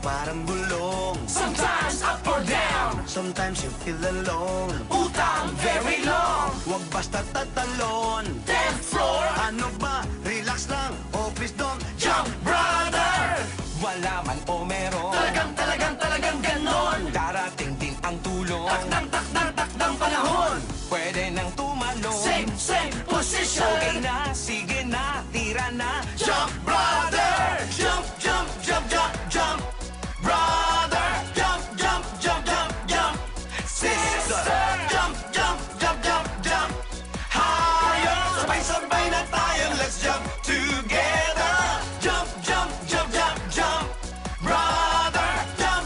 parang gulong. Sometimes up or down, Sometimes you feel alone. utang very long. Huwag basta tatalon. 10th floor, Ano ba? Relax lang. Oh, please don't jump brother. Wala man o meron, Talagang ganon. darating din ang tulong. Takdang panahon. Pwede nang tumalon. Same position. Okay na, sige na, tira na. Jump brother. Jump brother. Jump sister. Jump higher. Sabay-sabay na tayo, let's jump together. Jump brother. Jump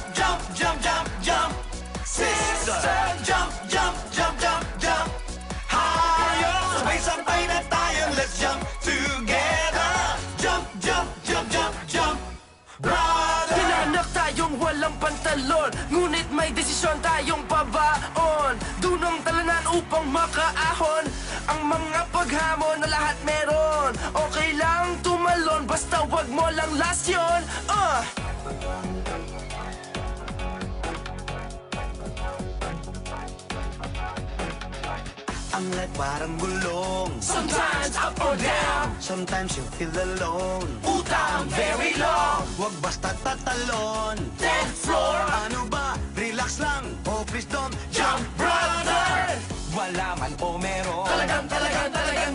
sister. Jump higher. Sabay-sabay na tayo, let's jump together. Jump brother. Pinanak tayong walang pantalon, ngunit may desisyon tayong pabaon. Dunong talanan upang makaahon. Ang mga paghamon na lahat meron. Okay lang tumalon, basta wag mo lang last yun. Ang life parang gulong. Sometimes up or down, Sometimes you feel alone. utang very long. Huwag basta tatalon. 10th floor, Ano ba? Relax lang. Oh, please don't jump brother. Wala man o meron, Talagang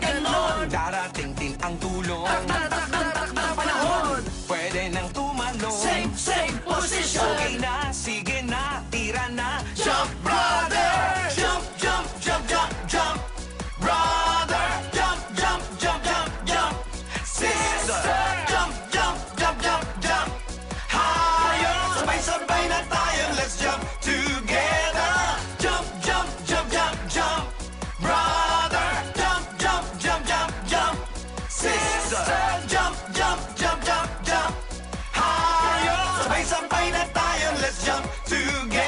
ganon. darating din ang tulong. Takdang panahon. Pwede nang tumalon. Same position. Okay na, sige na, tira na. Jump brother. Jump brother. Jump sister. Jump higher. Sabay-sabay na tayo, let's jump together. Jump brother. Jump sister. Jump higher. Sabay-sabay na tayo, let's jump together.